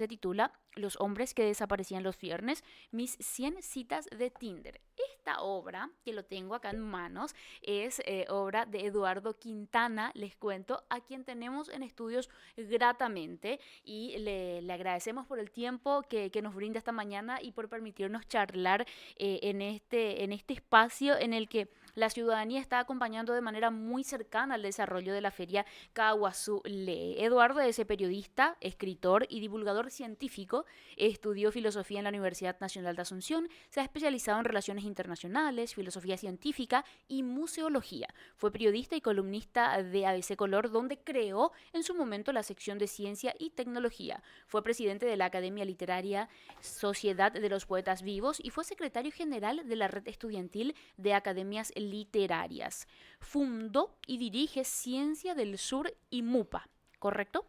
se titula Los hombres que desaparecían los viernes, mis 100 citas de Tinder. Esta obra, que lo tengo acá en manos, es obra de Eduardo Quintana, les cuento, a quien tenemos en estudios gratamente y le agradecemos por el tiempo que nos brinda esta mañana y por permitirnos charlar en este espacio en el que la ciudadanía está acompañando de manera muy cercana al desarrollo de la feria Kawasu Lee. Eduardo es periodista, escritor y divulgador científico. Estudió filosofía en la Universidad Nacional de Asunción. Se ha especializado en relaciones internacionales, filosofía científica y museología. Fue periodista y columnista de ABC Color, donde creó en su momento la sección de ciencia y tecnología. Fue presidente de la Academia Literaria Sociedad de los Poetas Vivos y fue secretario general de la Red Estudiantil de Academias Literarias. Fundó y dirige Ciencia del Sur y MUPA, ¿correcto?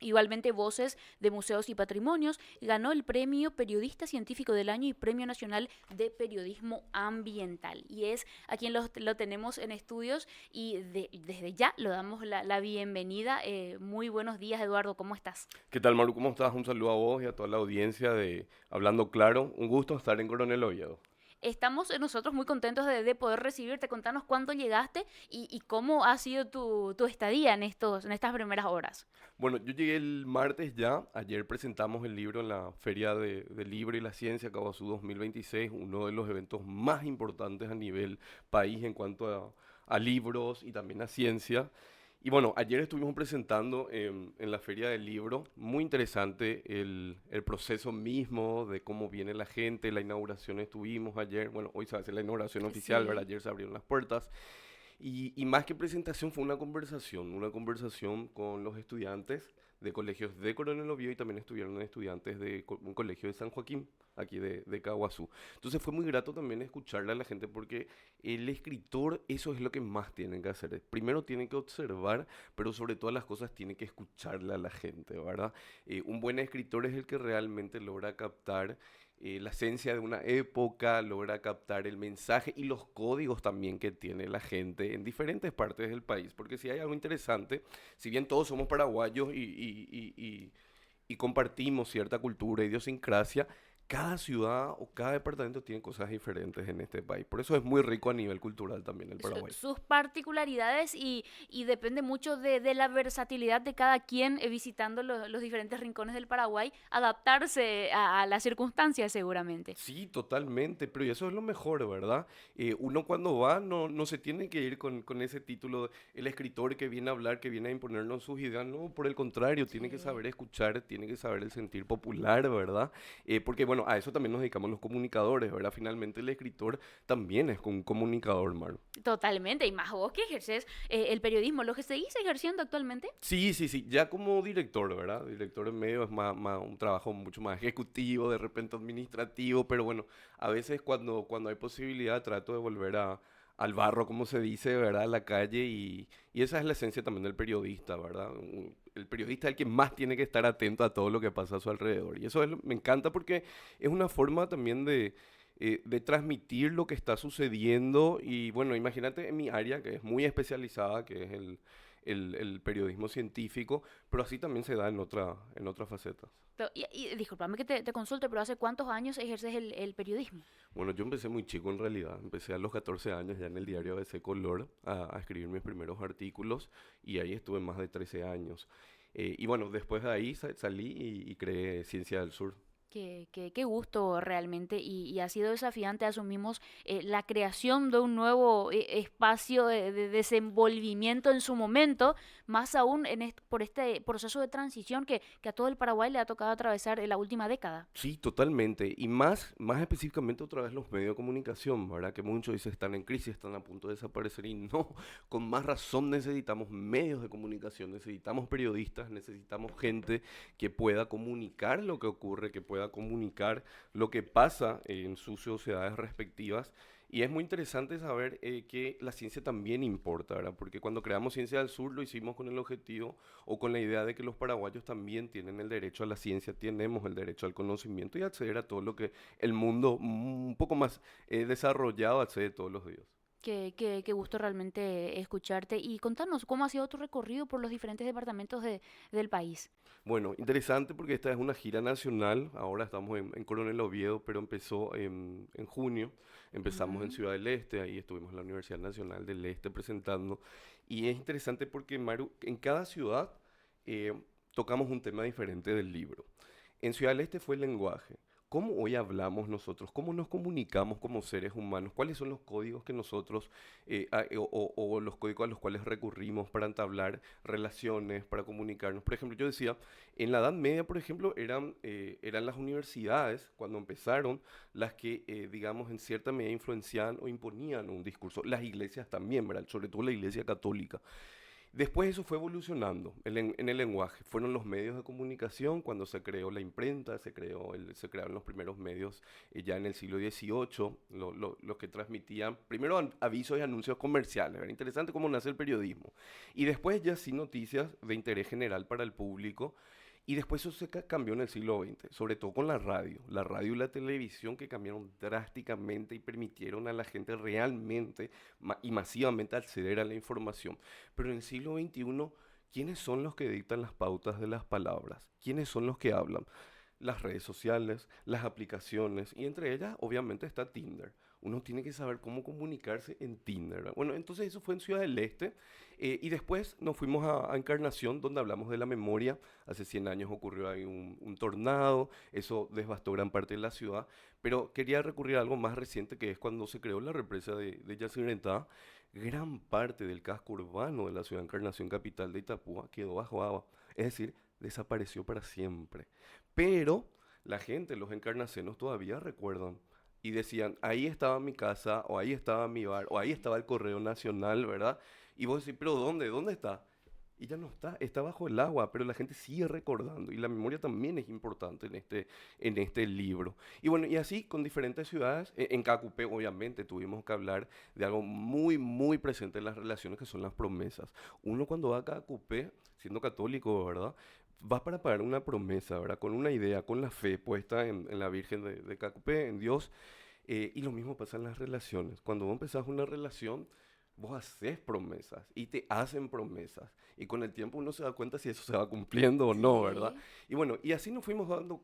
Igualmente Voces de Museos y Patrimonios, ganó el Premio Periodista Científico del Año y Premio Nacional de Periodismo Ambiental. Y es a quien lo tenemos en estudios y desde ya lo damos la bienvenida. Muy buenos días, Eduardo, ¿cómo estás? ¿Qué tal, Maru? ¿Cómo estás? Un saludo a vos y a toda la audiencia de Hablando Claro. Un gusto estar en Coronel Oviedo. Estamos nosotros muy contentos de poder recibirte. Contanos cuándo llegaste y cómo ha sido tu estadía en estas primeras horas. Bueno, yo llegué el martes ya. Ayer presentamos el libro en la Feria del Libro y la Ciencia Cavazú 2026, uno de los eventos más importantes a nivel país en cuanto a libros y también a ciencia. Y bueno, ayer estuvimos presentando en la Feria del Libro, muy interesante el proceso mismo de cómo viene la gente, la inauguración estuvimos ayer, bueno, hoy se hace la inauguración oficial, ¿verdad? Sí. Ayer se abrieron las puertas. Y más que presentación fue una conversación con los estudiantes de colegios de Coronel Oviedo y también estuvieron estudiantes de un colegio de San Joaquín, aquí de Caguazú. Entonces fue muy grato también escucharle a la gente porque el escritor eso es lo que más tienen que hacer. Primero tiene que observar, pero sobre todas las cosas tiene que escucharle a la gente, ¿verdad? Un buen escritor es el que realmente logra captar la esencia de una época, logra captar el mensaje y los códigos también que tiene la gente en diferentes partes del país. Porque si hay algo interesante, si bien todos somos paraguayos y compartimos cierta cultura, idiosincrasia, cada ciudad o cada departamento tiene cosas diferentes en este país. Por eso es muy rico a nivel cultural también el Paraguay. Sus particularidades y depende mucho de la versatilidad de cada quien visitando los diferentes rincones del Paraguay, adaptarse a las circunstancias seguramente. Sí, totalmente, pero y eso es lo mejor, ¿verdad? Uno cuando va no se tiene que ir con ese título, el escritor que viene a hablar, que viene a imponernos sus ideas, no, por el contrario, tiene que Sí. saber escuchar, tiene que saber el sentir popular, ¿verdad? Porque bueno, a eso también nos dedicamos los comunicadores, ¿verdad? Finalmente el escritor también es un comunicador, Maru. Totalmente, y más vos que ejerces el periodismo, lo que seguís ejerciendo actualmente. Sí, sí, sí, ya como director, ¿verdad? Director en medio es un trabajo mucho más ejecutivo, de repente administrativo, pero bueno, a veces cuando hay posibilidad trato de volver al barro, como se dice, ¿verdad? A la calle y esa es la esencia también del periodista, ¿verdad? El periodista es el que más tiene que estar atento a todo lo que pasa a su alrededor y eso me encanta porque es una forma también de transmitir lo que está sucediendo y bueno, imagínate en mi área que es muy especializada, que es el periodismo científico, pero así también se da en otras facetas. Y discúlpame que te consulte, pero ¿hace cuántos años ejerces el periodismo? Bueno, yo empecé muy chico en realidad, empecé a los 14 años ya en el diario ABC Color a escribir mis primeros artículos y ahí estuve más de 13 años. Y bueno, después de ahí salí y creé Ciencia del Sur. Qué gusto realmente y ha sido desafiante. Asumimos la creación de un nuevo espacio de desenvolvimiento en su momento, más aún por este proceso de transición que a todo el Paraguay le ha tocado atravesar en la última década. Sí, totalmente. Y más específicamente otra vez los medios de comunicación, ¿verdad? Que muchos dicen están en crisis, están a punto de desaparecer y no, con más razón necesitamos medios de comunicación, necesitamos periodistas, necesitamos gente que pueda comunicar lo que ocurre, que pueda comunicar lo que pasa en sus sociedades respectivas. Y es muy interesante saber que la ciencia también importa, ¿verdad? Porque cuando creamos Ciencia del Sur lo hicimos con el objetivo o con la idea de que los paraguayos también tienen el derecho a la ciencia, tenemos el derecho al conocimiento y acceder a todo lo que el mundo un poco más desarrollado accede todos los días. Qué gusto realmente escucharte. Y contanos, ¿cómo ha sido tu recorrido por los diferentes departamentos del país? Bueno, interesante porque esta es una gira nacional. Ahora estamos en Coronel Oviedo, pero empezó en junio. Empezamos en Ujú. Ciudad del Este, ahí estuvimos en la Universidad Nacional del Este presentando. Y es interesante porque, Maru, en cada ciudad eh, tocamos un tema diferente del libro. En Ciudad del Este fue el lenguaje. ¿Cómo hoy hablamos nosotros? ¿Cómo nos comunicamos como seres humanos? ¿Cuáles son los códigos que nosotros, o los códigos a los cuales recurrimos para entablar relaciones, para comunicarnos? Por ejemplo, yo decía, en la Edad Media, por ejemplo, eran las universidades, cuando empezaron, las que, digamos, en cierta medida influenciaban o imponían un discurso. Las iglesias también, ¿verdad? Sobre todo la iglesia católica. Después eso fue evolucionando en el lenguaje. Fueron los medios de comunicación cuando se creó la imprenta, se crearon los primeros medios ya en el siglo XVIII, los que transmitían primero avisos y anuncios comerciales. Era interesante cómo nace el periodismo. Y después ya sí noticias de interés general para el público. Y después eso se cambió en el siglo XX, sobre todo con la radio y la televisión que cambiaron drásticamente y permitieron a la gente realmente y masivamente acceder a la información. Pero en el siglo XXI, ¿quiénes son los que dictan las pautas de las palabras? ¿Quiénes son los que hablan? Las redes sociales, las aplicaciones, y entre ellas obviamente está Tinder. Uno tiene que saber cómo comunicarse en Tinder, ¿verdad? Bueno, entonces eso fue en Ciudad del Este, y después nos fuimos a Encarnación, donde hablamos de la memoria. Hace 100 años ocurrió ahí un tornado, eso devastó gran parte de la ciudad, pero quería recurrir a algo más reciente, que es cuando se creó la represa de Yacyretá. Gran parte del casco urbano de la ciudad de Encarnación, capital de Itapúa, quedó bajo agua, es decir, desapareció para siempre. Pero la gente, los encarnacenos todavía recuerdan y decían, ahí estaba mi casa, o ahí estaba mi bar, o ahí estaba el Correo Nacional, ¿verdad? Y vos decís, pero ¿dónde? ¿Dónde está? Y ya no está, está bajo el agua, pero la gente sigue recordando y la memoria también es importante en este libro. Y bueno, y así con diferentes ciudades, en Cacupé obviamente tuvimos que hablar de algo muy, muy presente en las relaciones, que son las promesas. Uno cuando va a Cacupé, siendo católico, ¿verdad? Va para pagar una promesa, ¿verdad? Con una idea, con la fe puesta en la Virgen de Cacupé, en Dios. Y lo mismo pasa en las relaciones. Cuando vos empezás una relación, vos haces promesas y te hacen promesas. Y con el tiempo uno se da cuenta si eso se va cumpliendo o no, ¿verdad? Sí. Y bueno, y así nos fuimos dando,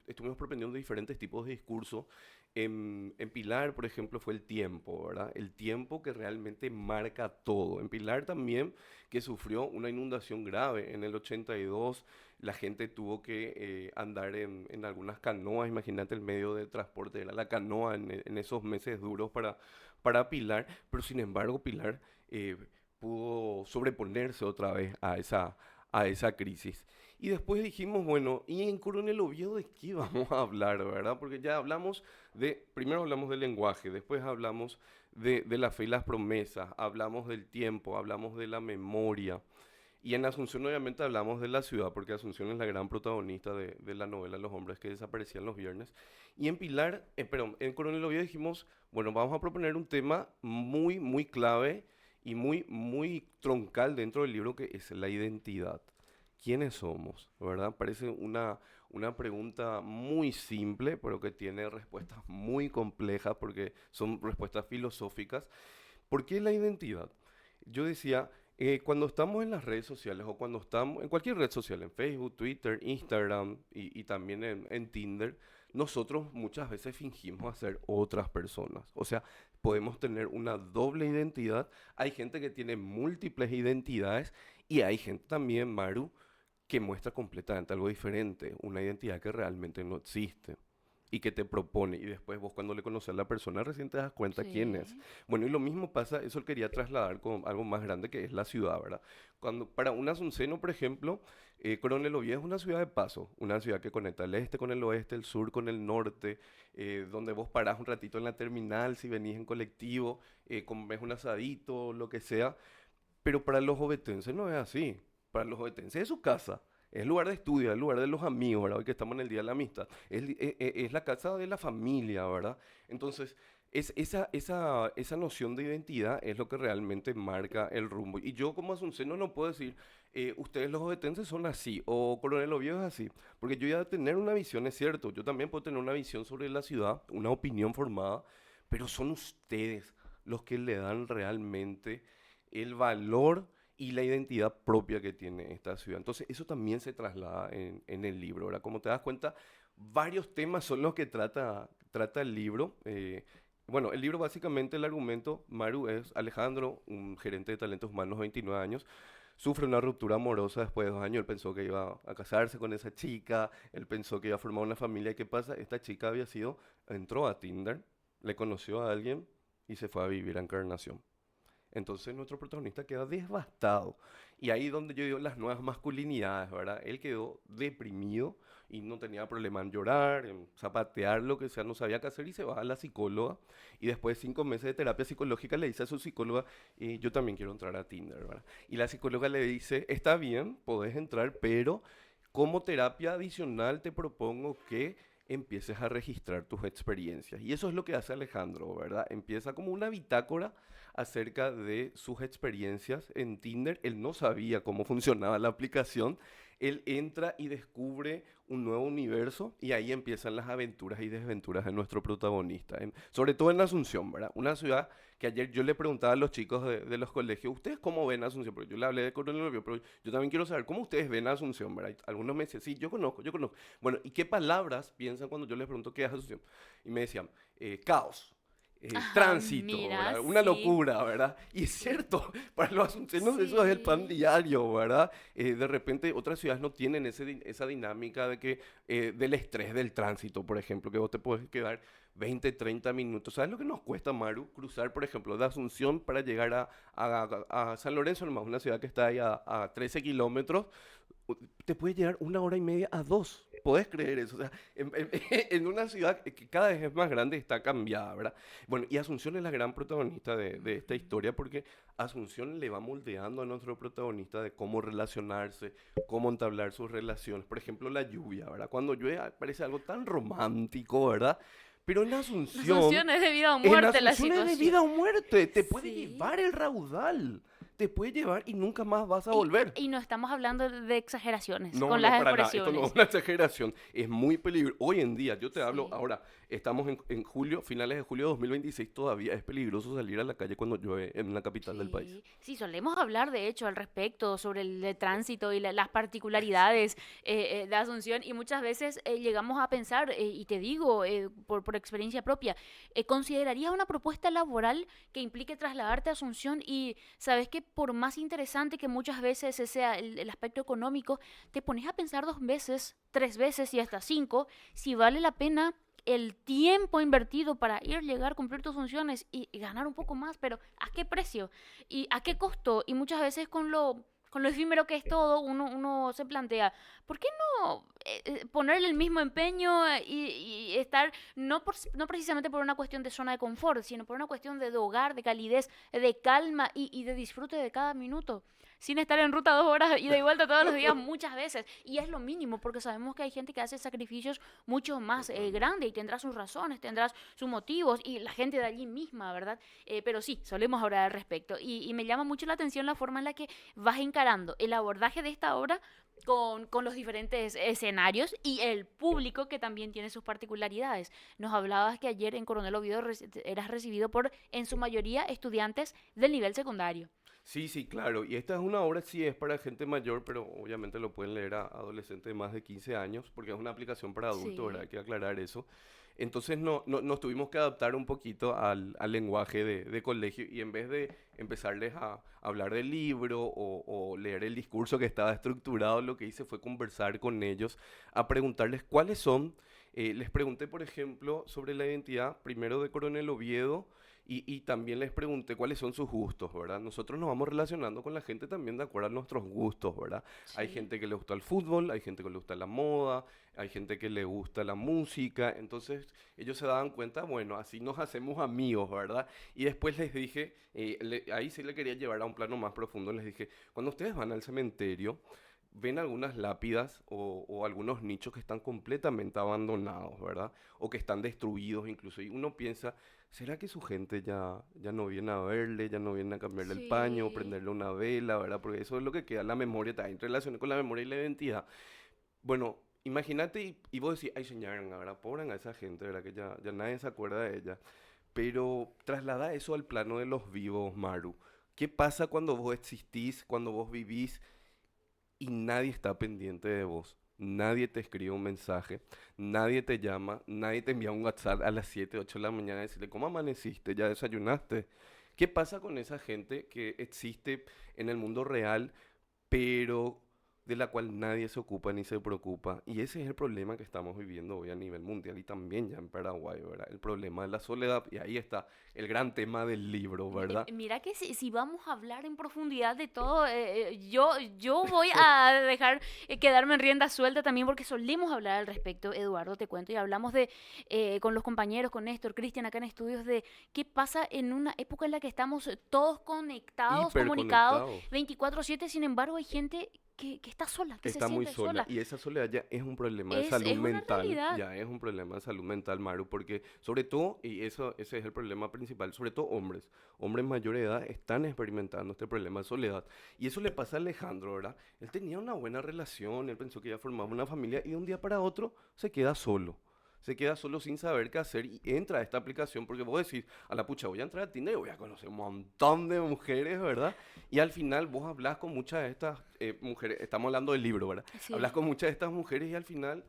estuvimos propendiendo diferentes tipos de discursos. En Pilar, por ejemplo, fue el tiempo, ¿verdad? El tiempo que realmente marca todo. En Pilar también, que sufrió una inundación grave en el 82, la gente tuvo que andar en algunas canoas. Imagínate el medio de transporte, era la canoa en esos meses duros para Pilar, pero sin embargo Pilar pudo sobreponerse otra vez a esa crisis. Y después dijimos, bueno, ¿y en Coronel Oviedo de qué vamos a hablar, verdad? Porque ya hablamos primero hablamos del lenguaje, después hablamos de la fe y las promesas, hablamos del tiempo, hablamos de la memoria. Y en Asunción obviamente hablamos de la ciudad, porque Asunción es la gran protagonista de la novela Los hombres que desaparecían los viernes. Y en Pilar, perdón, en Coronel Oviedo dijimos, bueno, vamos a proponer un tema muy, muy clave y muy, muy troncal dentro del libro, que es la identidad. ¿Quiénes somos? ¿Verdad? Parece una pregunta muy simple, pero que tiene respuestas muy complejas, porque son respuestas filosóficas. ¿Por qué la identidad? Yo decía, cuando estamos en las redes sociales, o cuando estamos en cualquier red social, en Facebook, Twitter, Instagram y también en Tinder, nosotros muchas veces fingimos ser otras personas. O sea, podemos tener una doble identidad. Hay gente que tiene múltiples identidades, y hay gente también, Maru, que muestra completamente algo diferente, una identidad que realmente no existe y que te propone, y después vos, cuando le conoces a la persona, recién te das cuenta quién es. Sí. Bueno, y lo mismo pasa, eso lo quería trasladar con algo más grande, que es la ciudad, ¿verdad? Cuando para un asunceno, por ejemplo, Coronel Oviedo es una ciudad de paso, una ciudad que conecta el este con el oeste, el sur con el norte, donde vos parás un ratito en la terminal si venís en colectivo, comes un asadito, lo que sea. Pero para los ovetenses no es así. Para los ovetenses es su casa. Es el lugar de estudio, es el lugar de los amigos, ¿verdad? Hoy que estamos en el Día de la Amistad. Es la casa de la familia, ¿verdad? Entonces, esa noción de identidad es lo que realmente marca el rumbo. Y yo, como asunceno, no puedo decir, ustedes los ovetenses son así, o Coronel Oviedo es así. Porque yo ya tener una visión, es cierto, yo también puedo tener una visión sobre la ciudad, una opinión formada, pero son ustedes los que le dan realmente el valor y la identidad propia que tiene esta ciudad. Entonces, eso también se traslada en el libro, ¿verdad? Como te das cuenta, varios temas son los que trata el libro. Bueno, el libro básicamente, el argumento, Maru es Alejandro, un gerente de talentos humanos, 29 años, sufre una ruptura amorosa después de 2 años. Él pensó que iba a casarse con esa chica, él pensó que iba a formar una familia. ¿Qué pasa? Esta chica entró a Tinder, le conoció a alguien y se fue a vivir a Encarnación. Entonces nuestro protagonista queda devastado. Y ahí donde yo digo las nuevas masculinidades, ¿verdad? Él quedó deprimido y no tenía problema en llorar, en zapatear, lo que sea, no sabía qué hacer y se va a la psicóloga. Y después de 5 meses de terapia psicológica le dice a su psicóloga, yo también quiero entrar a Tinder, ¿verdad? Y la psicóloga le dice, está bien, podés entrar, pero como terapia adicional te propongo que empieces a registrar tus experiencias. Y eso es lo que hace Alejandro, ¿verdad? Empieza como una bitácora acerca de sus experiencias en Tinder. Él no sabía cómo funcionaba la aplicación. Él entra y descubre un nuevo universo y ahí empiezan las aventuras y desventuras de nuestro protagonista. Sobre todo en Asunción, ¿verdad? Una ciudad que ayer yo le preguntaba a los chicos de los colegios, ¿ustedes cómo ven Asunción? Porque yo le hablé de Coronel Obvio, pero yo también quiero saber cómo ustedes ven Asunción, ¿verdad? Y algunos me decían, sí, yo conozco, yo conozco. Bueno, ¿y qué palabras piensan cuando yo les pregunto qué es Asunción? Y me decían, caos, Ajá, tránsito, mira, ¿verdad? Una sí, locura, ¿verdad? Y es sí, cierto, para los asuncenos eso es el pan sí. diario, ¿verdad? De repente otras ciudades no tienen esa dinámica de que, del estrés del tránsito, por ejemplo, que vos te puedes quedar 20, 30 minutos. ¿Sabes lo que nos cuesta, Maru? Cruzar, por ejemplo, de Asunción para llegar a San Lorenzo, nomás, una ciudad que está ahí a 13 kilómetros. Te puede llegar 1 hora y media a 2. ¿Podés creer eso? O sea, en una ciudad que cada vez es más grande, está cambiada, ¿verdad? Bueno, y Asunción es la gran protagonista de esta Ujú. historia porque Asunción le va moldeando a nuestro protagonista de cómo relacionarse, cómo entablar sus relaciones. Por ejemplo, la lluvia, ¿verdad? Cuando llueve parece algo tan romántico, ¿verdad? Pero Asunción es de vida o En muerte la Asunción es de situación. vida o muerte. Te puede Sí. llevar el raudal. Te puede llevar y nunca más vas a Y, volver. y no estamos hablando de exageraciones No, con no, las para nada. Esto no es expresiones. una exageración. Es muy peligroso. Hoy en día, yo te hablo Sí. ahora, estamos en julio, finales de julio de 2026, todavía es peligroso salir a la calle cuando llueve en la capital del país. Sí, sí, solemos hablar de hecho al respecto sobre el tránsito y las particularidades de Asunción y muchas veces llegamos a pensar, y te digo por experiencia propia, ¿considerarías una propuesta laboral que implique trasladarte a Asunción y sabes que por más interesante que muchas veces ese sea el aspecto económico, te pones a pensar 2 veces, 3 veces y hasta 5 si vale la pena el tiempo invertido para ir, llegar, cumplir tus funciones y ganar un poco más, pero ¿a qué precio? ¿Y a qué costo? Y muchas veces con lo efímero que es todo, uno se plantea, ¿por qué no ponerle el mismo empeño y estar, no precisamente por una cuestión de zona de confort, sino por una cuestión de hogar, de calidez, de calma y de disfrute de cada minuto? Sin estar en ruta 2 horas y de vuelta todos los días muchas veces. Y es lo mínimo, porque sabemos que hay gente que hace sacrificios mucho más Totalmente. grande y tendrá sus razones, tendrá sus motivos y la gente de allí misma, ¿verdad? Pero sí, solemos hablar al respecto. Y me llama mucho la atención la forma en la que vas encarando el abordaje de esta obra con los diferentes escenarios y el público que también tiene sus particularidades. Nos hablabas que ayer en Coronel Oviedo eras recibido por, en su mayoría, estudiantes del nivel secundario. Sí, sí, claro. Y esta es una obra, sí, es para gente mayor, pero obviamente lo pueden leer a adolescentes de más de 15 años, porque es una aplicación para adultos, ¿verdad? Sí, Hay que aclarar eso. Entonces nos tuvimos que adaptar un poquito al lenguaje de colegio y en vez de empezarles a hablar del libro o leer el discurso que estaba estructurado, lo que hice fue conversar con ellos, a preguntarles cuáles son. Les pregunté, por ejemplo, sobre la identidad, primero de Coronel Oviedo, y también les pregunté cuáles son sus gustos, ¿verdad? Nosotros nos vamos relacionando con la gente también de acuerdo a nuestros gustos, ¿verdad? Hay sí. gente que le gusta el fútbol, hay gente que le gusta la moda, hay gente que le gusta la música, entonces ellos se daban cuenta, bueno, así nos hacemos amigos, ¿verdad? Y después les dije, ahí sí le quería llevar a un plano más profundo, les dije, cuando ustedes van al cementerio, ven algunas lápidas o algunos nichos que están completamente abandonados, ¿verdad? O que están destruidos incluso. Y uno piensa, ¿será que su gente ya no viene a verle, ya no viene a cambiarle el paño, o Sí. prenderle una vela, ¿verdad? Porque eso es lo que queda en la memoria, está en relación con la memoria y la identidad. Bueno, imagínate y vos decís, ay señora, ¿verdad? Pobran a esa gente, ¿verdad? Que ya nadie se acuerda de ella. Pero traslada eso al plano de los vivos, Maru. ¿Qué pasa cuando vos existís, cuando vos vivís y nadie está pendiente de vos? Nadie te escribe un mensaje, nadie te llama, nadie te envía un WhatsApp a las 7 8 de la mañana a decirle, ¿cómo amaneciste? ¿Ya desayunaste? ¿Qué pasa con esa gente que existe en el mundo real, pero de la cual nadie se ocupa ni se preocupa? Y ese es el problema que estamos viviendo hoy a nivel mundial y también ya en Paraguay, ¿verdad? El problema de la soledad, y ahí está el gran tema del libro, ¿verdad? Mira que si vamos a hablar en profundidad de todo, yo voy a dejar quedarme en rienda suelta también porque solemos hablar al respecto, Eduardo, te cuento, y hablamos con los compañeros, con Néstor, Cristian, acá en estudios, de qué pasa en una época en la que estamos todos conectados, comunicados, Hiperconectados. 24/7. Sin embargo, hay gente que está sola, que se Está muy siente sola sola. y esa soledad ya es un problema de salud Es una mental, realidad. ya es un problema de salud mental, Maru, porque sobre todo, y eso, ese es el problema principal, sobre todo hombres mayores de edad están experimentando este problema de soledad. Y eso le pasa a Alejandro, ¿verdad? Él tenía una buena relación, él pensó que ya formaba una familia y de un día para otro se queda solo. Se queda solo sin saber qué hacer y entra a esta aplicación porque vos decís, a la pucha, voy a entrar a Tinder y voy a conocer un montón de mujeres, ¿verdad? Y al final vos hablas con muchas de estas mujeres, estamos hablando del libro, ¿verdad? Hablas Sí. con muchas de estas mujeres y al final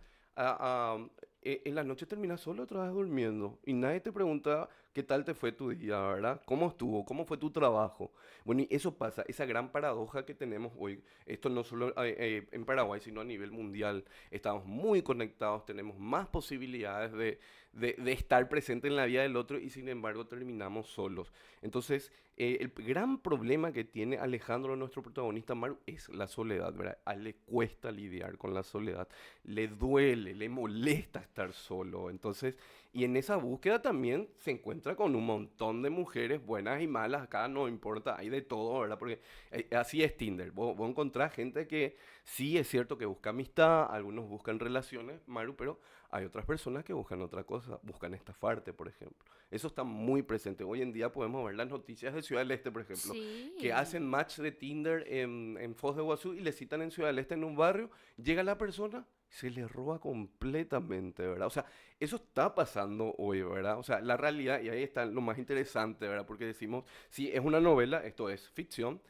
en la noche terminas solo otra vez durmiendo y nadie te pregunta qué tal te fue tu día, ¿verdad? ¿Cómo estuvo? ¿Cómo fue tu trabajo? Bueno, y eso pasa, esa gran paradoja que tenemos hoy, esto no solo en Paraguay, sino a nivel mundial. Estamos muy conectados, tenemos más posibilidades de estar presente en la vida del otro y sin embargo terminamos solos. Entonces, el gran problema que tiene Alejandro, nuestro protagonista, Maru, es la soledad, ¿verdad? A él le cuesta lidiar con la soledad, le duele, le molesta estar solo. Entonces, y en esa búsqueda también se encuentra con un montón de mujeres buenas y malas, acá no importa, hay de todo, ¿verdad? Porque así es Tinder, vos encontrás gente que sí es cierto que busca amistad, algunos buscan relaciones, Maru, pero hay otras personas que buscan otra cosa, buscan estafarte, por ejemplo. Eso está muy presente. Hoy en día podemos ver las noticias de Ciudad del Este, por ejemplo, que Sí. hacen match de Tinder en Foz de Iguazú y le citan en Ciudad del Este en un barrio, llega la persona, se le roba completamente, ¿verdad? O sea, eso está pasando hoy, ¿verdad? O sea, la realidad, y ahí está lo más interesante, ¿verdad? Porque decimos, sí, es una novela, esto es ficción,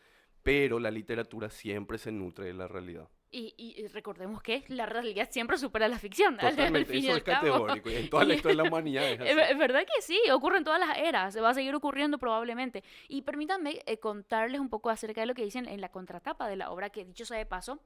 pero la literatura siempre se nutre de la realidad. Y recordemos que la realidad siempre supera la ficción, al Totalmente, fin y eso al es cabo. categórico, y en toda la Y historia de la humanidad es así. es verdad que sí, ocurre en todas las eras, se va a seguir ocurriendo probablemente. Y permítanme contarles un poco acerca de lo que dicen en la contratapa de la obra, que dicho sea de paso,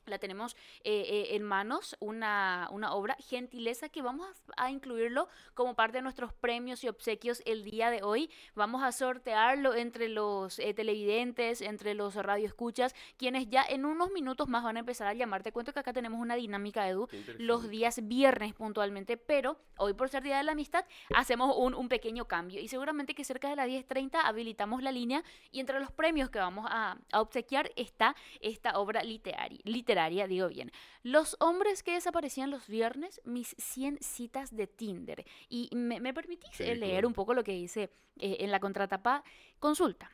la tenemos en manos, una obra gentileza que vamos a incluirlo como parte de nuestros premios y obsequios el día de hoy. Vamos a sortearlo entre los televidentes, entre los radioescuchas, quienes ya en unos minutos más van a empezar a llamar. Te cuento que acá tenemos una dinámica, Edu, Qué los interesante. días viernes puntualmente, pero hoy por ser Día de la Amistad hacemos un pequeño cambio y seguramente que cerca de las 10:30 habilitamos la línea y entre los premios que vamos a obsequiar está esta obra literaria, digo bien. Los hombres que desaparecían los viernes, mis 100 citas de Tinder. Y me permitís Sí, leer un claro. poco lo que dice en la contratapa. Consulta.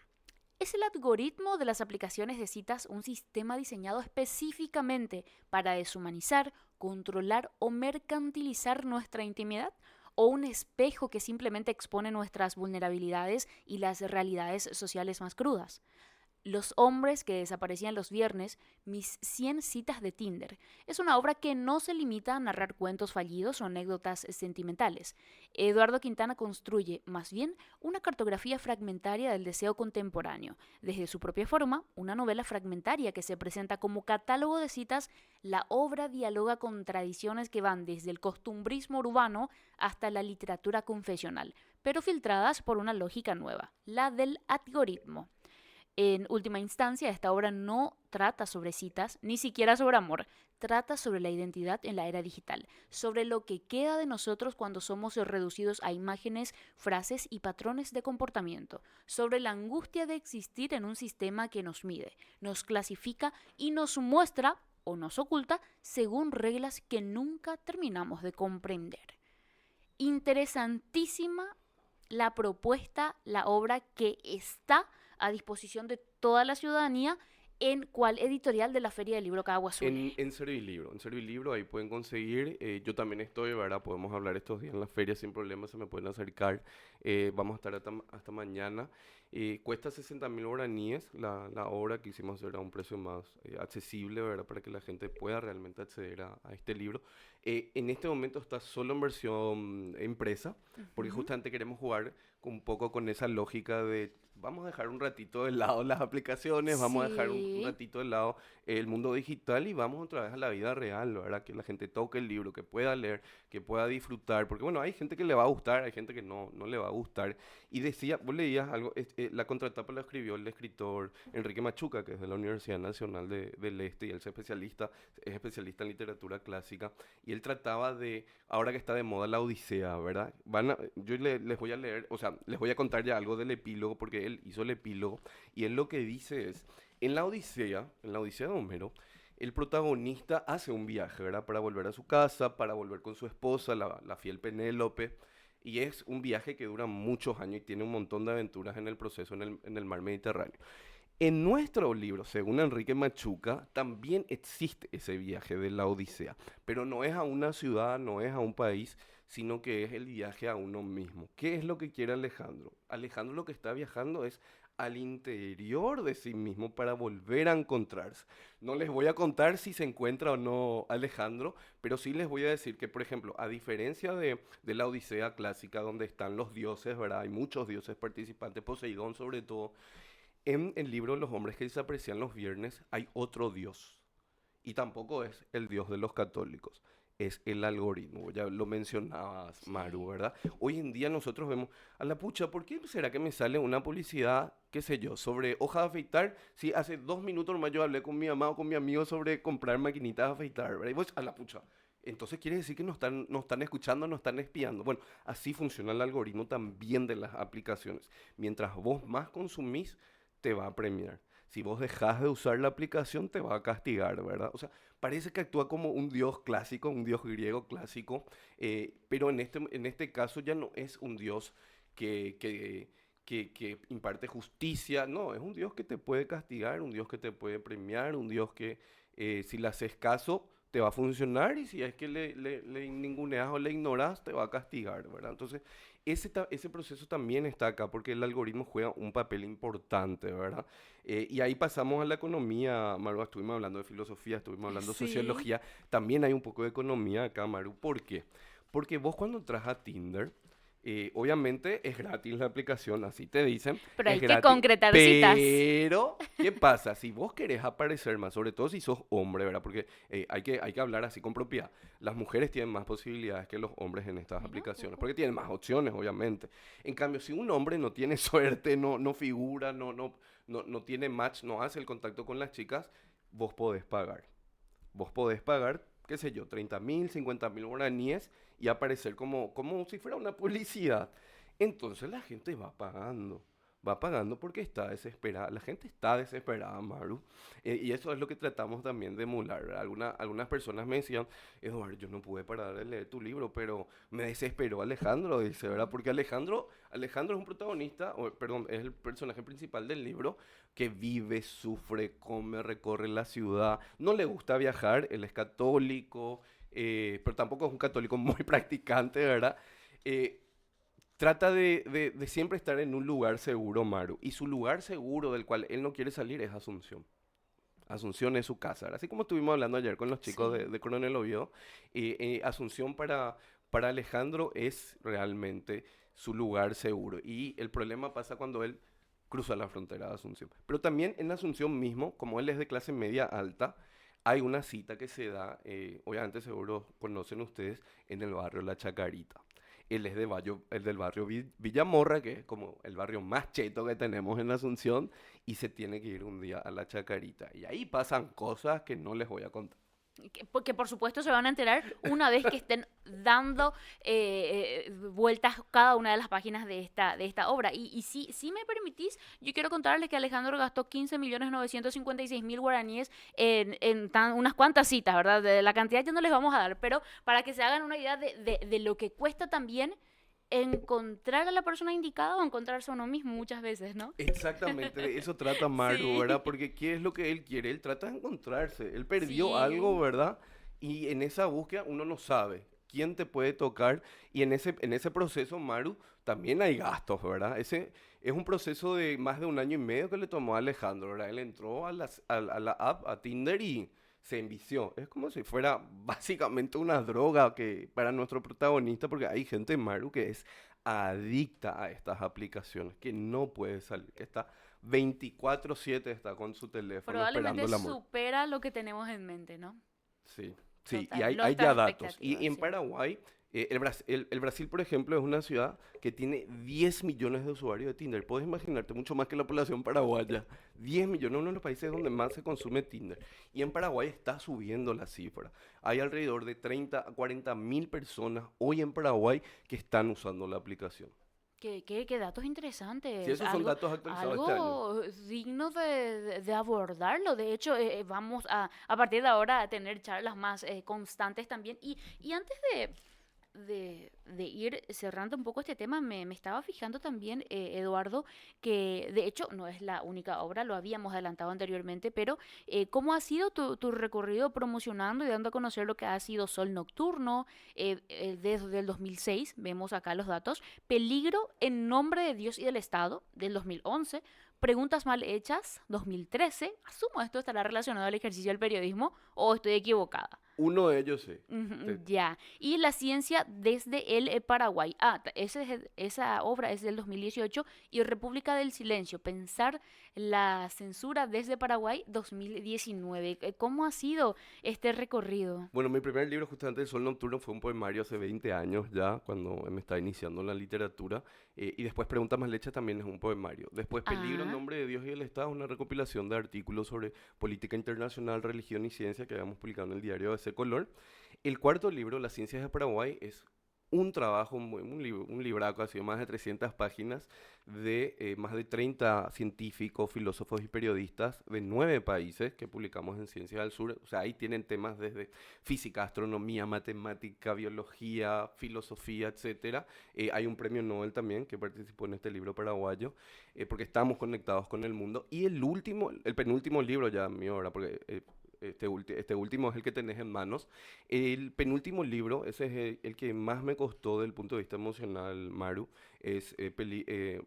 ¿Es el algoritmo de las aplicaciones de citas un sistema diseñado específicamente para deshumanizar, controlar o mercantilizar nuestra intimidad? ¿O un espejo que simplemente expone nuestras vulnerabilidades y las realidades sociales más crudas? Los hombres que desaparecían los viernes, mis 100 citas de Tinder. Es una obra que no se limita a narrar cuentos fallidos o anécdotas sentimentales. Eduardo Quintana construye, más bien, una cartografía fragmentaria del deseo contemporáneo. Desde su propia forma, una novela fragmentaria que se presenta como catálogo de citas, la obra dialoga con tradiciones que van desde el costumbrismo urbano hasta la literatura confesional, pero filtradas por una lógica nueva, la del algoritmo. En última instancia, esta obra no trata sobre citas, ni siquiera sobre amor, trata sobre la identidad en la era digital, sobre lo que queda de nosotros cuando somos reducidos a imágenes, frases y patrones de comportamiento, sobre la angustia de existir en un sistema que nos mide, nos clasifica y nos muestra o nos oculta según reglas que nunca terminamos de comprender. Interesantísima la propuesta, la obra que está a disposición de toda la ciudadanía en cuál editorial de la Feria del Libro Caaguazú. En Servilibro, ahí pueden conseguir. Yo también estoy, ¿verdad? Podemos hablar estos días en la feria sin problema, se me pueden acercar. Vamos a estar hasta mañana. Cuesta 60.000 guaraníes la obra. Quisimos hacer a un precio más accesible, ¿verdad? Para que la gente pueda realmente acceder a este libro. En este momento está solo en versión impresa, porque Ujú. justamente queremos jugar un poco con esa lógica de vamos a dejar un ratito de lado las aplicaciones, vamos a dejar un Sí, ratito de lado el mundo digital y vamos otra vez a la vida real, ¿verdad? Que la gente toque el libro, que pueda leer, que pueda disfrutar, porque bueno, hay gente que le va a gustar, hay gente que no le va a gustar. Y decía, vos leías algo, la contratapa la escribió el escritor Enrique Machuca, que es de la Universidad Nacional del Este, y él es especialista en literatura clásica, y él trataba de, ahora que está de moda la Odisea, ¿verdad? Les voy a leer, o sea, les voy a contar ya algo del epílogo, porque él hizo el epílogo, y él lo que dice es, en la Odisea de Homero, el protagonista hace un viaje, ¿verdad? Para volver a su casa, para volver con su esposa, la fiel Penélope. Y es un viaje que dura muchos años y tiene un montón de aventuras en el proceso en el mar Mediterráneo. En nuestro libro, según Enrique Machuca, también existe ese viaje de la Odisea, pero no es a una ciudad, no es a un país, sino que es el viaje a uno mismo. ¿Qué es lo que quiere Alejandro? Alejandro lo que está viajando es al interior de sí mismo para volver a encontrarse. No les voy a contar si se encuentra o no Alejandro, pero sí les voy a decir que, por ejemplo, a diferencia de la Odisea clásica, donde están los dioses, ¿verdad? Hay muchos dioses participantes, Poseidón sobre todo. En el libro Los hombres que desaparecían los viernes hay otro Dios. Y tampoco es el Dios de los católicos. Es el algoritmo. Ya lo mencionabas, Maru, sí. ¿verdad? Hoy en día nosotros vemos, a la pucha, ¿por qué será que me sale una publicidad, qué sé yo, sobre hoja de afeitar? Si hace 2 minutos nomás yo hablé con mi mamá o con mi amigo sobre comprar maquinitas de afeitar, ¿verdad? Y vos, a la pucha. Entonces quiere decir que nos están escuchando, nos están espiando. Bueno, así funciona el algoritmo también de las aplicaciones. Mientras vos más consumís, te va a premiar. Si vos dejas de usar la aplicación, te va a castigar, ¿verdad? O sea, parece que actúa como un dios clásico, un dios griego clásico, pero en este caso ya no es un dios que, que, que imparte justicia, no, es un dios que te puede castigar, un dios que te puede premiar, un dios que si le haces caso te va a funcionar y si es que le ninguneas o le ignoras, te va a castigar, ¿verdad? Entonces, ese proceso también está acá porque el algoritmo juega un papel importante, ¿verdad? Y ahí pasamos a la economía, Maru, estuvimos hablando de filosofía, estuvimos hablando de Sí. sociología, también hay un poco de economía acá, Maru. ¿Por qué? Porque vos cuando entras a Tinder, obviamente es gratis la aplicación, así te dicen, Pero es hay que gratis, concretar citas. pero ¿qué pasa? Si vos querés aparecer más, sobre todo si sos hombre, ¿verdad? Porque hay que hablar así con propiedad. Las mujeres tienen más posibilidades que los hombres en estas Mira un aplicaciones, poco. porque tienen más opciones, obviamente. En cambio, si un hombre no tiene suerte, no figura, no tiene match, no hace el contacto con las chicas, vos podés pagar. Vos podés pagar, qué sé yo, 30.000, 50.000 guaraníes y aparecer como si fuera una publicidad. Entonces la gente va pagando porque está desesperada. La gente está desesperada, Maru. Y eso es lo que tratamos también de emular. Algunas personas me decían, Eduardo, yo no pude parar de leer tu libro, pero me desesperó Alejandro, dice, ¿verdad? Porque Alejandro es un protagonista, perdón, es el personaje principal del libro que vive, sufre, come, recorre la ciudad. No le gusta viajar, él es católico, pero tampoco es un católico muy practicante, ¿verdad? Eh, Trata de siempre estar en un lugar seguro, Maru. Y su lugar seguro del cual él no quiere salir es Asunción. Asunción es su casa, ¿verdad? Así como estuvimos hablando ayer con los chicos Sí. de Coronel Oviedo, Asunción para Alejandro es realmente su lugar seguro. Y el problema pasa cuando él cruza la frontera de Asunción. Pero también en Asunción mismo, como él es de clase media alta, hay una cita que se da, obviamente seguro conocen ustedes, en el barrio La Chacarita. Él es el del barrio Villamorra, que es como el barrio más cheto que tenemos en Asunción, y se tiene que ir un día a La Chacarita. Y ahí pasan cosas que no les voy a contar. Porque por supuesto se van a enterar una vez que estén dando vueltas cada una de las páginas de esta obra. Y si me permitís, yo quiero contarles que Alejandro gastó 15.956.000 guaraníes unas cuantas citas, ¿verdad? De la cantidad ya no les vamos a dar, pero para que se hagan una idea de lo que cuesta también encontrar a la persona indicada o encontrarse a uno mismo muchas veces, ¿no? Exactamente, de eso trata Maru, Sí, ¿verdad? Porque ¿qué es lo que él quiere? Él trata de encontrarse. Él perdió algo, sí. ¿verdad? Y en esa búsqueda uno no sabe quién te puede tocar. Y en ese proceso, Maru, también hay gastos, ¿verdad? Ese es un proceso de más de un año y medio que le tomó a Alejandro, ¿verdad? Él entró a la app, a Tinder y se envició. Es como si fuera básicamente una droga que para nuestro protagonista, porque hay gente, Maru, que es adicta a estas aplicaciones, que no puede salir, que está 24/7 está con su teléfono esperando Probablemente el amor. supera lo que tenemos en mente, ¿no? Sí, sí, y Total, hay nuestras ya datos. Y expectativas, en sí. Paraguay, el Brasil, por ejemplo, es una ciudad que tiene 10 millones de usuarios de Tinder. Puedes imaginarte mucho más que la población paraguaya. 10 millones, uno de los países donde más se consume Tinder. Y en Paraguay está subiendo la cifra. Hay alrededor de 30 a 40 mil personas hoy en Paraguay que están usando la aplicación. Qué datos Si interesantes, esos son algo, datos actualizados este año. algo digno de abordarlo. De hecho, vamos a partir de ahora a tener charlas más constantes también. Y antes de ir cerrando un poco este tema, me estaba fijando también, Eduardo, que de hecho no es la única obra, lo habíamos adelantado anteriormente, pero ¿cómo ha sido tu recorrido promocionando y dando a conocer lo que ha sido Sol Nocturno desde el 2006? Vemos acá los datos. Peligro en nombre de Dios y del Estado, del 2011. Preguntas mal hechas, 2013. Asumo esto estará relacionado al ejercicio del periodismo o estoy equivocada. Uno de ellos sí. Ujú, Sí. ya. Y la ciencia desde el Paraguay. Esa obra es del 2018. Y República del Silencio. Pensar la censura desde Paraguay 2019. ¿Cómo ha sido este recorrido? Bueno, mi primer libro, justamente El Sol Nocturno, fue un poemario hace 20 años ya, cuando me estaba iniciando en la literatura. Y después Preguntas Más Hechas también es un poemario. Después Peligro en Ah, nombre de Dios y el Estado, una recopilación de artículos sobre política internacional, religión y ciencia que habíamos publicado en el diario de ese color. El cuarto libro, Las Ciencias de Paraguay, es un trabajo, un libraco, así de más de 300 páginas, de más de 30 científicos, filósofos y periodistas de 9 países que publicamos en Ciencias del Sur. O sea, ahí tienen temas desde física, astronomía, matemática, biología, filosofía, etcétera. Hay un premio Nobel también que participó en este libro paraguayo, porque estamos conectados con el mundo. Y el penúltimo libro ya mío, ahora, porque este último es el que tenés en manos. El penúltimo libro, ese es el que más me costó desde el punto de vista emocional, Maru, es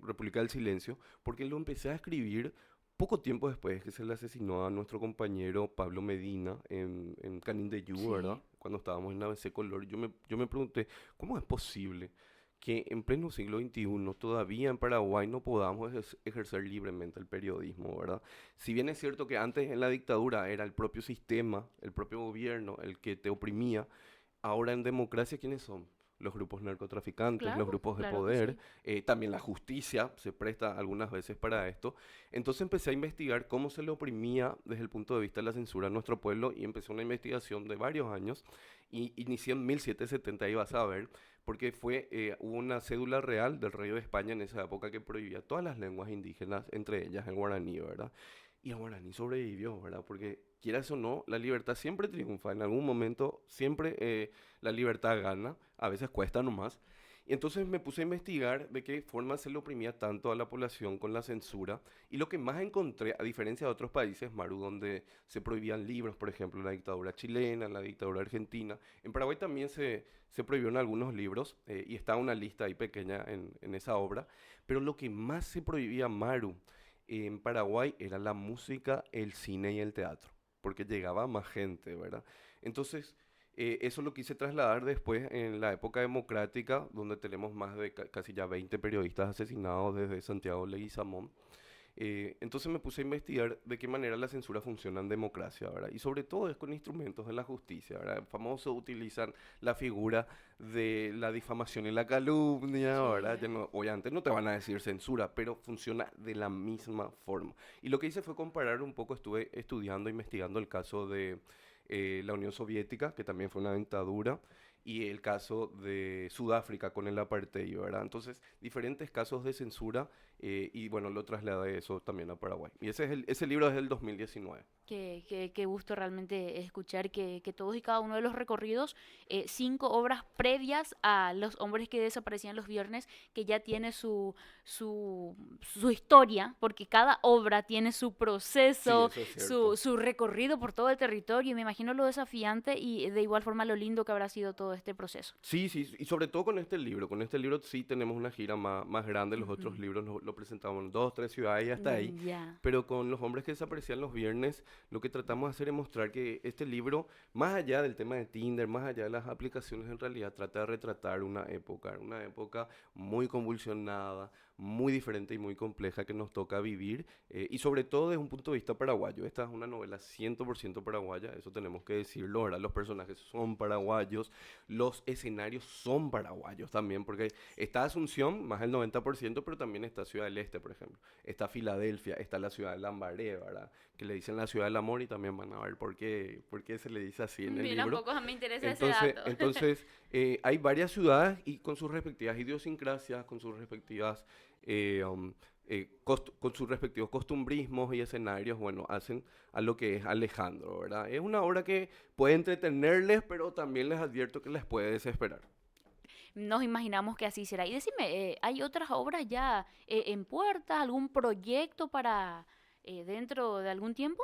República del Silencio, porque lo empecé a escribir poco tiempo después que se le asesinó a nuestro compañero Pablo Medina en Canindeyú, ¿verdad? sí. Cuando estábamos en ABC Color, yo me pregunté, ¿cómo es posible que en pleno siglo XXI todavía en Paraguay no podamos ejercer libremente el periodismo, ¿verdad? Si bien es cierto que antes en la dictadura era el propio sistema, el propio gobierno el que te oprimía, ahora en democracia, ¿quiénes son? Los grupos narcotraficantes, los Claro, grupos de claro que poder, sí. también la justicia se presta algunas veces para esto. Entonces empecé a investigar cómo se le oprimía desde el punto de vista de la censura a nuestro pueblo y empecé una investigación de varios años y inicié en 1770, y vas a ver, porque hubo una cédula real del rey de España en esa época que prohibía todas las lenguas indígenas, entre ellas el guaraní, ¿verdad? Y el guaraní sobrevivió, ¿verdad? Porque quieras o no, la libertad siempre triunfa. En algún momento siempre la libertad gana. A veces cuesta nomás. Y entonces me puse a investigar de qué forma se le oprimía tanto a la población con la censura. Y lo que más encontré, a diferencia de otros países, Maru, donde se prohibían libros, por ejemplo, en la dictadura chilena, en la dictadura argentina, en Paraguay también se prohibieron algunos libros, y está una lista ahí pequeña en esa obra. Pero lo que más se prohibía, Maru, en Paraguay era la música, el cine y el teatro, porque llegaba más gente, ¿verdad? Entonces, eso lo quise trasladar después en la época democrática, donde tenemos más de casi ya 20 periodistas asesinados desde Santiago Leguizamón. Entonces me puse a investigar de qué manera la censura funciona en democracia, ¿verdad? Y sobre todo es con instrumentos de la justicia, ¿verdad? El famoso utilizan la figura de la difamación y la calumnia, ¿verdad? Sí. Obviamente no te van a decir censura, pero funciona de la misma forma. Y lo que hice fue comparar un poco, estuve estudiando, investigando el caso de la Unión Soviética, que también fue una dictadura, y el caso de Sudáfrica con el apartheid, ¿verdad? Entonces, diferentes casos de censura y bueno, lo trasladé eso también a Paraguay. Y ese libro es del 2019. Qué gusto realmente escuchar que todos y cada uno de los recorridos, 5 obras previas a Los hombres que desaparecían los viernes, que ya tiene su historia, porque cada obra tiene su Sí, proceso, eso es cierto. su recorrido por todo el territorio, y me imagino lo desafiante y de igual forma lo lindo que habrá sido todo este proceso. Sí, sí, y sobre todo con este libro. Con este libro sí tenemos una gira más grande. Los otros Ujú. libros lo presentamos en 2, 3 ciudades y hasta ahí. Ya. Pero con Los hombres que desaparecían los viernes, lo que tratamos de hacer es mostrar que este libro, más allá del tema de Tinder, más allá de las aplicaciones, en realidad trata de retratar una época muy convulsionada, muy diferente y muy compleja que nos toca vivir, y sobre todo desde un punto de vista paraguayo. Esta es una novela 100% paraguaya, eso tenemos que decirlo, ¿verdad? Los personajes son paraguayos, los escenarios son paraguayos también, porque está Asunción, más del 90%, pero también está Ciudad del Este, por ejemplo. Está Filadelfia, está la ciudad de Lambaré, ¿verdad? Que le dicen la ciudad del amor y también van a ver por qué se le dice así en el Mira, un libro. poco me interesa ese Entonces, dato. entonces hay varias ciudades y con sus respectivas idiosincrasias, con sus respectivas, con sus respectivos costumbrismos y escenarios, bueno, hacen a lo que es Alejandro, ¿verdad? Es una obra que puede entretenerles, pero también les advierto que les puede desesperar. Nos imaginamos que así será. Y decime, ¿hay otras obras ya en puerta, algún proyecto para dentro de algún tiempo?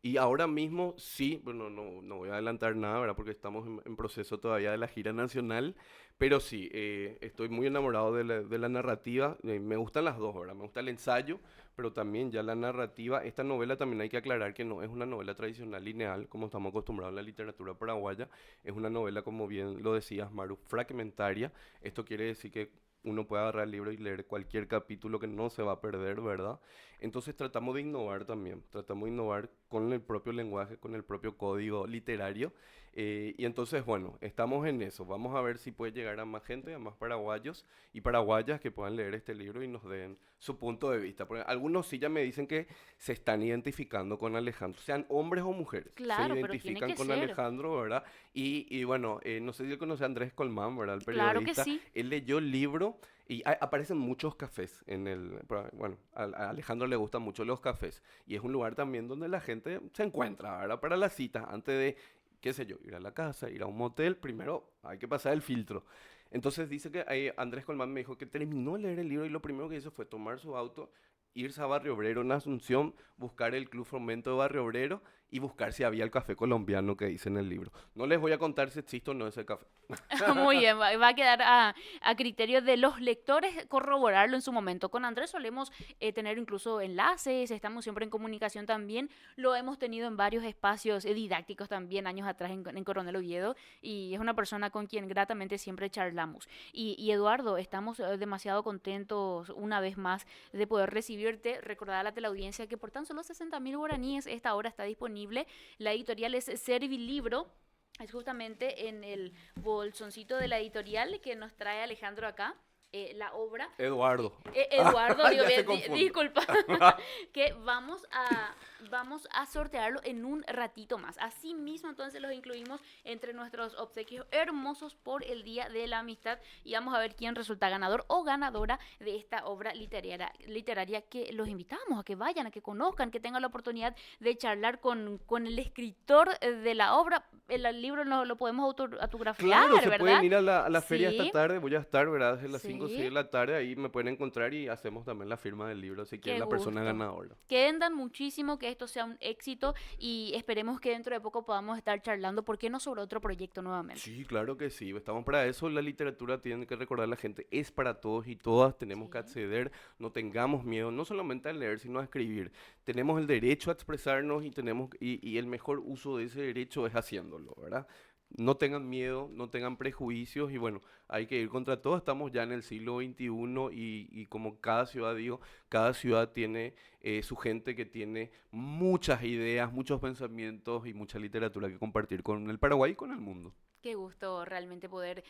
Y ahora mismo sí, bueno, no voy a adelantar nada, ¿verdad? Porque estamos en proceso todavía de la gira nacional, pero sí, estoy muy enamorado de la narrativa, me gustan las dos, ¿verdad? Me gusta el ensayo, pero también ya la narrativa. Esta novela también hay que aclarar que no es una novela tradicional lineal, como estamos acostumbrados en la literatura paraguaya, es una novela, como bien lo decías, Maru, fragmentaria. Esto quiere decir que uno puede agarrar el libro y leer cualquier capítulo que no se va a perder, ¿verdad? Entonces tratamos de innovar también, tratamos de innovar con el propio lenguaje, con el propio código literario. Y entonces, bueno, estamos en eso. Vamos a ver si puede llegar a más gente, a más paraguayos y paraguayas que puedan leer este libro y nos den su punto de vista. Porque algunos sí ya me dicen que se están identificando con Alejandro, sean hombres o mujeres, se Claro, pero tiene identifican que con ser. Alejandro, ¿verdad? Y bueno, no sé si él conoce a Andrés Colmán, ¿verdad? El Claro que periodista. sí. Él leyó el libro y aparecen muchos cafés en el... Bueno, a Alejandro le gustan mucho los cafés y es un lugar también donde la gente se encuentra, ¿verdad? Para las citas, antes de, qué sé yo, ir a la casa, ir a un motel, primero hay que pasar el filtro. Entonces dice que Andrés Colmán me dijo que terminó de leer el libro y lo primero que hizo fue tomar su auto, irse a Barrio Obrero en Asunción, buscar el Club Fomento de Barrio Obrero y buscar si había el café colombiano que dice en el libro. No les voy a contar si existe o no ese café. Muy bien, va a quedar a criterio de los lectores corroborarlo en su momento. Con Andrés solemos tener incluso enlaces, estamos siempre en comunicación también. Lo hemos tenido en varios espacios didácticos también años atrás en Coronel Oviedo, y es una persona con quien gratamente siempre charlamos. Y Eduardo, estamos demasiado contentos una vez más de poder recibirte. Recordar a la teleaudiencia que por tan solo 60.000 guaraníes esta hora está disponible. La editorial es Servilibro. Es justamente en el bolsoncito de la editorial que nos trae Alejandro acá, la obra. Eduardo. Eduardo, digo Ya se bien, confunde. disculpa, que vamos a sortearlo en un ratito más. Así mismo, entonces los incluimos entre nuestros obsequios hermosos por el Día de la Amistad, y vamos a ver quién resulta ganador o ganadora de esta obra literaria que los invitamos a que vayan, a que conozcan, que tengan la oportunidad de charlar con el escritor de la obra. El libro no lo podemos autografiar, Claro, se pueden ¿verdad? ir a la feria esta Sí, tarde, voy a estar, ¿verdad? Desde las 5 o 6 de sí. la tarde, ahí me pueden encontrar y hacemos también la firma del libro si quieren Qué la persona gusto. ganadora. Quedan muchísimo, que esto sea un éxito, y esperemos que dentro de poco podamos estar charlando, ¿por qué no sobre otro proyecto nuevamente? Sí, claro que sí, estamos para eso, la literatura tiene que recordar a la gente, es para todos y todas, tenemos que Sí. acceder, no tengamos miedo, no solamente a leer, sino a escribir. Tenemos el derecho a expresarnos y el mejor uso de ese derecho es haciéndolo, ¿verdad? No tengan miedo, no tengan prejuicios y bueno, hay que ir contra todo. Estamos ya en el siglo XXI y como cada ciudad, digo, cada ciudad tiene su gente que tiene muchas ideas, muchos pensamientos y mucha literatura que compartir con el Paraguay y con el mundo. Qué gusto realmente poder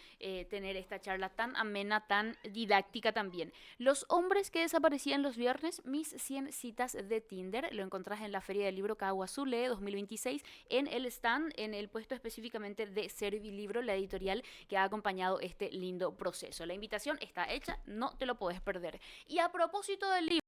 tener esta charla tan amena, tan didáctica también. Los hombres que desaparecían los viernes, mis 100 citas de Tinder. Lo encontrás en la Feria del Libro Caguazule 2026, en el stand, en el puesto específicamente de Servilibro, la editorial que ha acompañado este lindo proceso. La invitación está hecha, no te lo puedes perder. Y a propósito del libro,